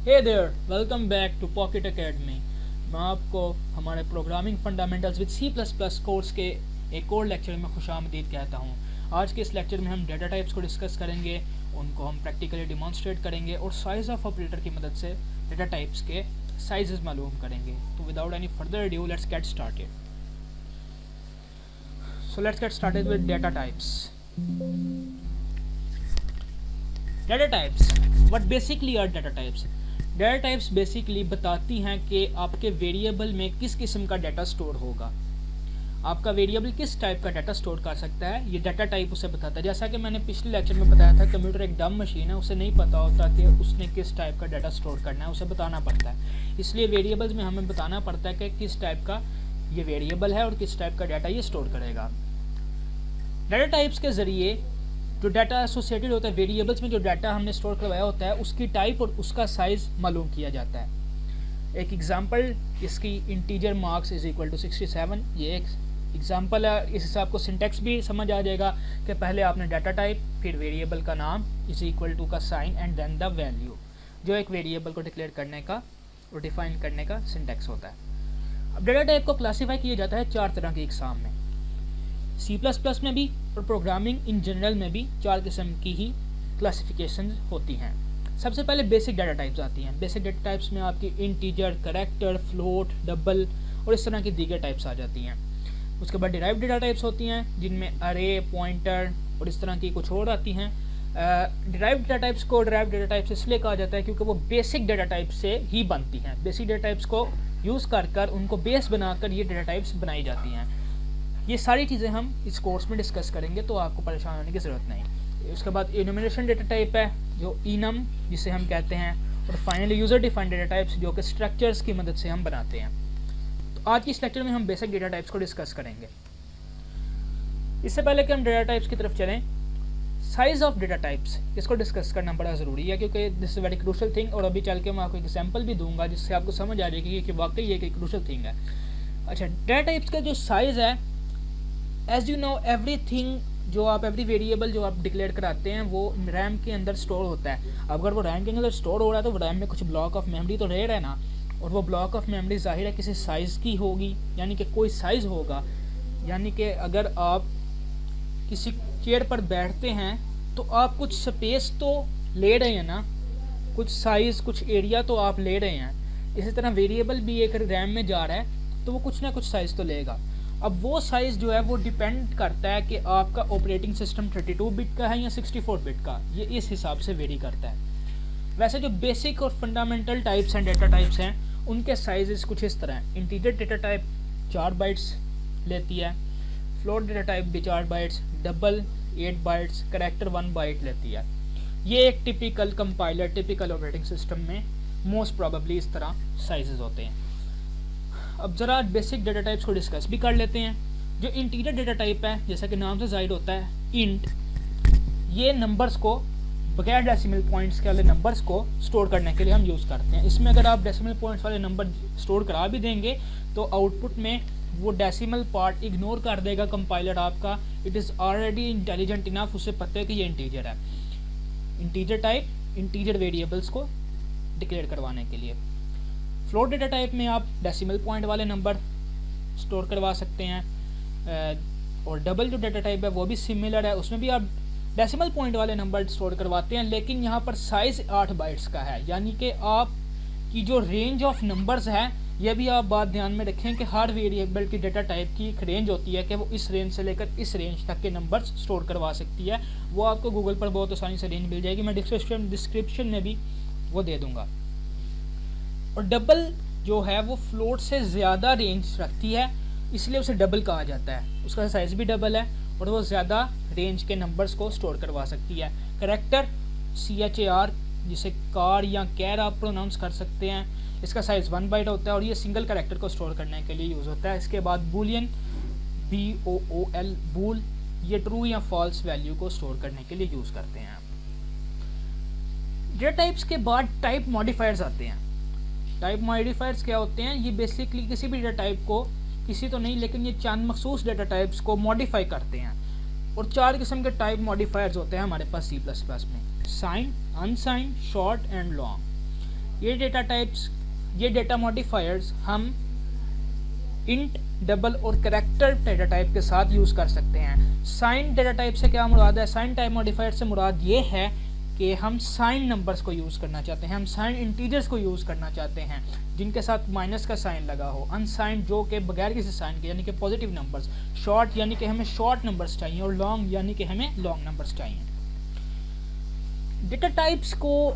Hey there, welcome back to Pocket Academy. मैं आपको हमारे programming fundamentals with C plus plus course के एक और लेक्चर में खुशामदीद कहता हूँ। आज के इस लेक्चर में हम डेटा टाइप्स को डिस्कस करेंगे, उनको हम प्रैक्टिकली डिमॉन्स्ट्रेट करेंगे और साइज ऑफ ऑपरेटर की मदद से डेटा टाइप्स के साइजेस मालूम करेंगे। तो without any further due let's get started. So let's get started with data types. Data types, what basically are data types? Data types basically बताती हैं कि आपके वेरिएबल में किस किस्म का डाटा स्टोर होगा। आपका वेरिएबल किस टाइप का डाटा स्टोर कर सकता है, ये डाटा टाइप उसे बताता है। जैसा कि मैंने पिछले लेक्चर में बताया था, कंप्यूटर एक डम मशीन है, उसे नहीं पता होता कि उसने किस टाइप का डाटा स्टोर करना है, उसे बताना पड़ता है। इसलिए वेरिएबल्स में हमें बताना पड़ता है कि किस टाइप का ये वेरिएबल है और किस टाइप का डाटा ये स्टोर करेगा। डाटा टाइप्स के ज़रिए जो डाटा एसोसिएटेड होता है, वेरिएबल्स में जो डाटा हमने स्टोर करवाया होता है, उसकी टाइप और उसका साइज़ मालूम किया जाता है। एक एग्जांपल इसकी integer marks is equal to 67, ये एक एग्जांपल है। इससे आपको सिंटेक्स भी समझ आ जाएगा कि पहले आपने डाटा टाइप, फिर वेरिएबल का नाम इज इक्वल टू का sign and then the value, जो एक वेरिएबल को डिक्लेयर करने का और डिफाइन करने का सिंटेक्स होता है। अब डाटा टाइप को क्लासीफाई किया जाता है 4 तरह की इकसाम में। सी प्लस प्लस में भी और प्रोग्रामिंग इन जनरल में भी 4 किस्म की ही क्लासिफिकेशन होती हैं। सबसे पहले बेसिक डाटा टाइप्स आती हैं। बेसिक डाटा टाइप्स में आपकी इंटीजर, कैरेक्टर, फ्लोट, डबल और इस तरह की दीगर टाइप्स आ जाती हैं। उसके बाद डिराइव्ड डाटा टाइप्स होती हैं, जिनमें अरे, पॉइंटर और इस तरह की कुछ और आती हैं। डिराइव्ड डाटा टाइप्स को डिराइव्ड डाटा टाइप्स इसलिए कहा जाता है क्योंकि वो बेसिक डाटा टाइप से ही बनती हैं। बेसिक डाटा टाइप्स को यूज़ कर उनको बेस बनाकर ये डाटा टाइप्स बनाई जाती हैं। ये सारी चीज़ें हम इस कोर्स में डिस्कस करेंगे, तो आपको परेशान होने की ज़रूरत नहीं। उसके बाद इनोमिनेशन डेटा टाइप है, जो इनम जिसे हम कहते हैं, और finally user defined data types, जो कि स्ट्रक्चर्स की मदद से हम बनाते हैं। तो आज की इस लेक्चर में हम बेसिक डेटा टाइप्स को डिस्कस करेंगे। इससे पहले कि हम डेटा टाइप्स की तरफ चलें, साइज़ ऑफ डेटा टाइप्स, इसको डिस्कस करना बड़ा ज़रूरी है क्योंकि this is very crucial thing. और अभी चल के मैं आपको एग्जाम्पल भी दूंगा जिससे आपको समझ आ जाएगी कि वाकई ये एक क्रूशल थिंग है। अच्छा, डेटा टाइप्स का जो साइज़ है, एज यू नो एवरीथिंग, जो आप एवरी वेरिएबल जो आप डिक्लेयर कराते हैं वो रैम के अंदर स्टोर होता है। अगर वो रैम के अंदर स्टोर हो रहा है तो रैम में कुछ ब्लॉक ऑफ मेमोरी तो रह रहा है ना, और वो ब्लॉक ऑफ मेमोरी जाहिर है किसी साइज़ की होगी, यानी कि कोई साइज़ होगा। यानी कि अगर आप किसी चेयर पर बैठते हैं तो आप कुछ स्पेस तो ले रहे हैं ना, कुछ साइज़, कुछ एरिया तो आप ले रहे हैं। इसी तरह वेरिएबल भी एक रैम में जा रहा है तो वो कुछ ना कुछ साइज़ तो लेगा। अब वो साइज़ जो है वो डिपेंड करता है कि आपका ऑपरेटिंग सिस्टम 32 बिट का है या 64 बिट का, ये इस हिसाब से वेरी करता है। वैसे जो बेसिक और फंडामेंटल टाइप्स हैं, डेटा टाइप्स हैं, उनके साइजेस कुछ इस तरह हैं। इंटीजर डेटा टाइप 4 बाइट्स लेती है, फ्लोट डेटा टाइप भी 4 bytes, double 8 bytes, character 1 byte लेती है। ये एक typical compiler, typical operating system में मोस्ट प्रॉबेबली इस तरह साइजेस होते हैं। अब ज़रा बेसिक डेटा टाइप्स को डिस्कस भी कर लेते हैं। जो इंटीजर डेटा टाइप है, जैसा कि नाम से जाहिर होता है, इंट, ये नंबर्स को, बगैर डेसिमल पॉइंट्स के वाले नंबर्स को स्टोर करने के लिए हम यूज़ करते हैं। इसमें अगर आप डेसिमल पॉइंट्स वाले नंबर स्टोर करा भी देंगे तो आउटपुट में वो डेसिमल पार्ट इग्नोर कर देगा कंपाइलर आपका। It is already intelligent enough, उसे पता है कि ये इंटीजर है। इंटीजर टाइप इंटीजर वेरिएबल्स को डिक्लेयर करवाने के लिए। फ्लोट डेटा टाइप में आप डेसिमल पॉइंट वाले नंबर स्टोर करवा सकते हैं। और डबल जो डेटा टाइप है वो भी सिमिलर है, उसमें भी आप डेसिमल पॉइंट वाले नंबर स्टोर करवाते हैं, लेकिन यहाँ पर साइज़ 8 बाइट्स का है। यानी कि आप की जो रेंज ऑफ नंबर्स है, यह भी आप बात ध्यान में रखें कि हर वेरिएबल की डेटा टाइप की एक रेंज होती है कि वो इस रेंज से लेकर इस रेंज तक के नंबर्स स्टोर करवा सकती है। वो आपको गूगल पर बहुत आसानी से रेंज मिल जाएगी, मैं डिस्क्रिप्शन में भी वो दे दूँगा। और डबल जो है वो फ्लोट से ज़्यादा रेंज रखती है, इसलिए उसे डबल कहा जाता है। उसका साइज़ भी डबल है और वो ज़्यादा रेंज के नंबर्स को स्टोर करवा सकती है। कैरेक्टर CHAR, जिसे कार या कैर आप प्रोनाउंस कर सकते हैं, इसका साइज़ 1 बाइट होता है और ये सिंगल कैरेक्टर को स्टोर करने के लिए यूज़ होता है। इसके बाद बूलियन, BOOL, बूल, ये ट्रू या फॉल्स वैल्यू को स्टोर करने के लिए यूज़ करते हैं। डेटा टाइप्स के बाद टाइप मॉडिफायर्स आते हैं। टाइप मॉडिफायर्स क्या होते हैं? ये बेसिकली किसी भी डेटा टाइप को, किसी तो नहीं लेकिन ये चंद मखसूस डेटा टाइप्स को मॉडिफाई करते हैं। और 4 किस्म के टाइप मॉडिफायर्स होते हैं हमारे पास C++ में: sign, unsign, short and long. ये डेटा मॉडिफायर्स हम इंट, डबल और कैरेक्टर डेटा टाइप के साथ यूज़ कर सकते हैं। साइन डेटा टाइप से क्या मुराद है? साइन टाइप मॉडिफायर से मुराद ये है कि हम साइन नंबर्स को यूज़ करना चाहते हैं, हम साइन इंटीजर्स को यूज़ करना चाहते हैं जिनके साथ माइनस का साइन लगा हो। अनसाइन जो कि बगैर किसी साइन के, यानी कि पॉजिटिव नंबर्स। शॉर्ट यानी कि हमें शॉर्ट नंबर्स चाहिए, और लॉन्ग यानी कि हमें लॉन्ग नंबर्स चाहिए। डेटा टाइप्स को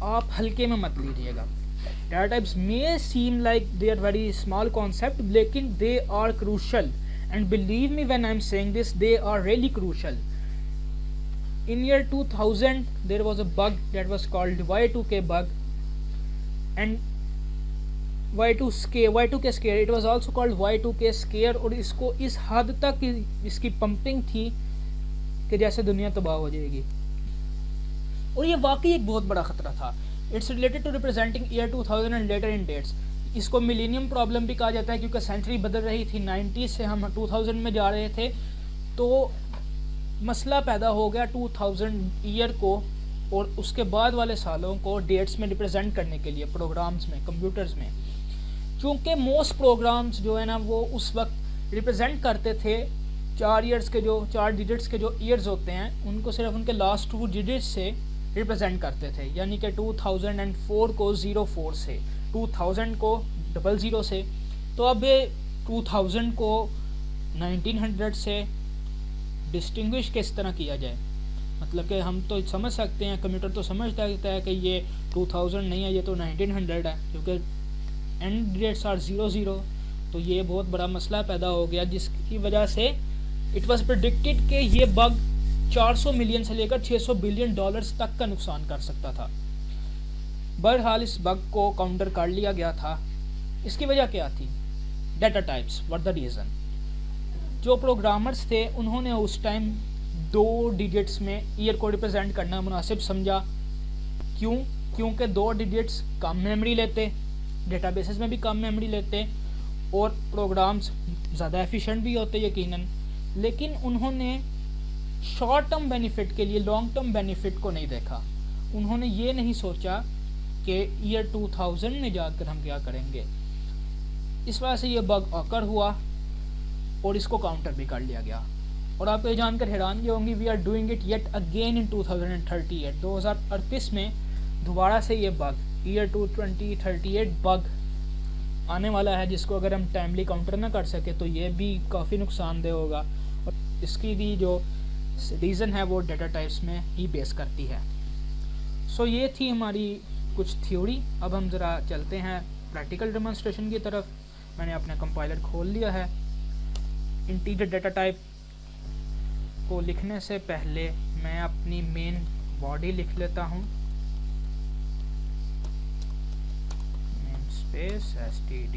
आप हल्के में मत लीजिएगा। Data types may seem like they are very small concept, लेकिन they are crucial, and believe me when I am saying this, they are really crucial. In year 2000 there was a bug that was called Y2K bug, and Y2K scare, it was also called Y2K scare, और इसको इस हद तक इसकी pumping थी कि जैसे दुनिया तबाह हो जाएगी, और ये वाकई एक बहुत बड़ा ख़तरा था। It's related to representing year 2000 and later in dates. इसको मिलेनियम प्रॉब्लम भी कहा जाता है क्योंकि सेंचुरी बदल रही थी, 90 से हम 2000 में जा रहे थे, तो मसला पैदा हो गया 2000 ईयर को और उसके बाद वाले सालों को डेट्स में रिप्रेजेंट करने के लिए प्रोग्राम्स में, कंप्यूटर्स में। चूँकि मोस्ट प्रोग्राम्स जो है ना वो उस वक्त रिप्रेजेंट करते थे 4 डिजिट्स के जो ईयर्स होते हैं उनको सिर्फ उनके लास्ट 2 डिजिट्स से रिप्रेजेंट करते थे, यानी कि 2004 को 04 से, 2000 को 00 से। तो अब 2000 को 1900 से डिस्टिंग्विश किस तरह किया जाए? मतलब कि हम तो समझ सकते हैं, कंप्यूटर तो समझता है कि ये 2000 नहीं है, ये तो 1900 है, क्योंकि एंड डेट्स आर 00। तो ये बहुत बड़ा मसला पैदा हो गया, जिसकी वजह से इट वाज प्रेडिक्टेड कि ये बग 400 मिलियन से लेकर 600 बिलियन डॉलर्स तक का नुकसान कर सकता था। बहरहाल इस बग को काउंटर कर लिया गया था। इसकी वजह क्या थी? Data types were the reason. जो प्रोग्रामर्स थे उन्होंने उस टाइम 2 डिजिट्स में ईयर को रिप्रेजेंट करना मुनासिब समझा। क्यों? क्योंकि 2 डिजिट्स कम मेमोरी लेते, डेटाबेसेस में भी कम मेमोरी लेते, और प्रोग्राम्स ज़्यादा एफिशिएंट भी होते यकीनन। लेकिन उन्होंने शॉर्ट टर्म बेनिफिट के लिए लॉन्ग टर्म बेनिफिट को नहीं देखा। उन्होंने ये नहीं सोचा कि ईयर 2000 में जाकर हम क्या करेंगे। इस वजह से ये बग ऑकर हुआ और इसको काउंटर भी कर लिया गया। और आपको ये जानकर हैरानगी होंगी, we are doing it yet again in 2038। 2038 में दोबारा से ये बग ईयर 2038 बग आने वाला है, जिसको अगर हम टाइमली काउंटर ना कर सके तो ये भी काफ़ी नुकसानदेह होगा। और इसकी भी जो रीज़न है वो डेटा टाइप्स में ही बेस करती है। सो ये थी हमारी कुछ थ्योरी। अब हम ज़रा चलते हैं प्रैक्टिकल डेमोन्स्ट्रेशन की तरफ। मैंने अपना कंपाइलर खोल लिया है। इंटीजर डेटा टाइप को लिखने से पहले मैं अपनी मेन बॉडी लिख लेता हूँ, main space std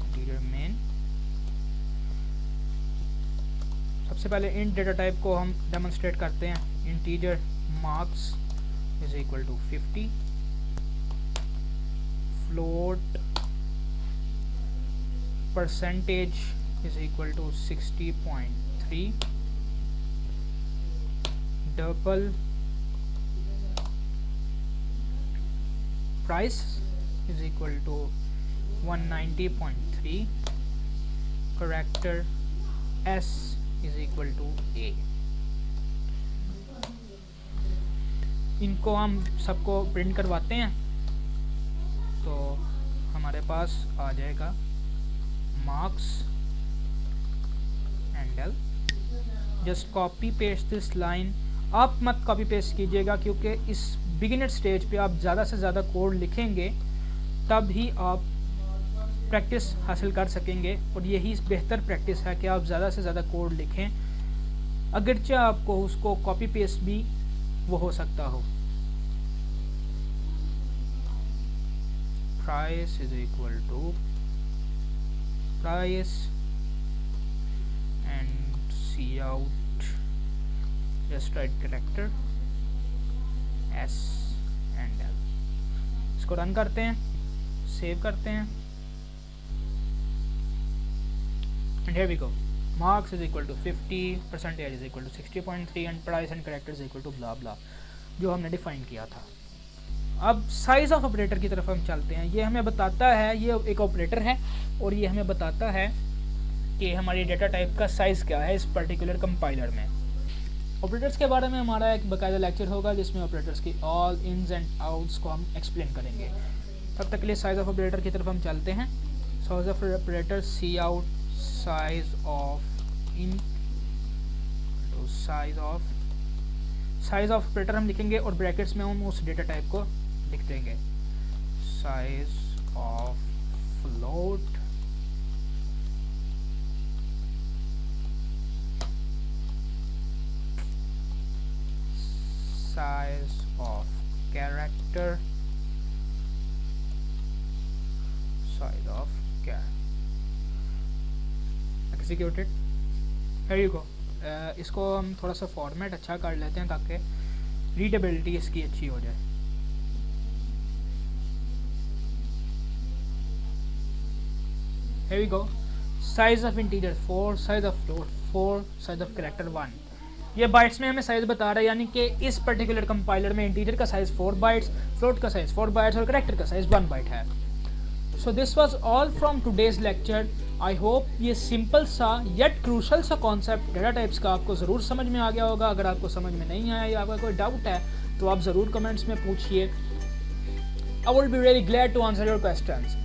integer main. सबसे पहले इंट डेटा टाइप को हम डेमोन्स्ट्रेट करते हैं। Integer marks is equal to 50, float percentage is equal to 60.3, double price is equal to 190.3, character s is equal to a। इनको हम सबको प्रिंट करवाते हैं तो हमारे पास आ जाएगा मार्क्स एंडल। Just copy paste this line. आप मत कॉपी पेस्ट कीजिएगा क्योंकि इस बिगिनर स्टेज पे आप ज़्यादा से ज़्यादा कोड लिखेंगे तब ही आप प्रैक्टिस हासिल कर सकेंगे, और यही बेहतर प्रैक्टिस है कि आप ज़्यादा से ज़्यादा कोड लिखें, अगरचे आपको उसको कॉपी पेस्ट भी वो हो सकता हो। Price is equal to price and C out just write character S and L. इसको रन करते हैं, सेव करते हैं, and here we go. Marks is equal to 50, percentage is equal to 60.3 and price and character is equal to blah blah, जो हमने define किया था। अब साइज़ ऑफ ऑपरेटर की तरफ हम चलते हैं। ये हमें बताता है, ये एक ऑपरेटर है और ये हमें बताता है कि हमारी डेटा टाइप का साइज़ क्या है इस पर्टिकुलर कंपाइलर में। ऑपरेटर्स के बारे में हमारा एक बाकायदा लेक्चर होगा जिसमें ऑपरेटर्स की ऑल इन्स एंड आउट्स को हम एक्सप्लेन करेंगे। तब तक के लिए साइज़ ऑफ ऑपरेटर की तरफ हम चलते हैं। Size of operator cout size of in तो साइज़ ऑफ ऑपरेटर हम लिखेंगे और ब्रैकेट्स में हम उस डेटा टाइप को लिख देंगे। Size of float size of character, size of char executed, here you go। इसको हम थोड़ा सा फॉर्मेट अच्छा कर लेते हैं ताकि रीडेबिलिटी इसकी अच्छी हो जाए। here you go, size of integer 4, size of float 4, size of character 1। ये बाइट्स में हमें साइज़ बता रहा है, यानी कि इस पर्टिकुलर कंपाइलर में इंटीजर का साइज़ 4 बाइट्स, फ्लोट का साइज़ 4 बाइट्स और करैक्टर का साइज़ 1 बाइट है। So this was all from today's lecture. I hope ये सिंपल सा येट क्रूशल सा कॉन्सेप्ट डेटा टाइप्स का आपको ज़रूर समझ में आ गया होगा। अगर आपको समझ में नहीं आया या आपका कोई डाउट है तो आप ज़रूर कमेंट्स में पूछिए। I will be really glad to answer your questions.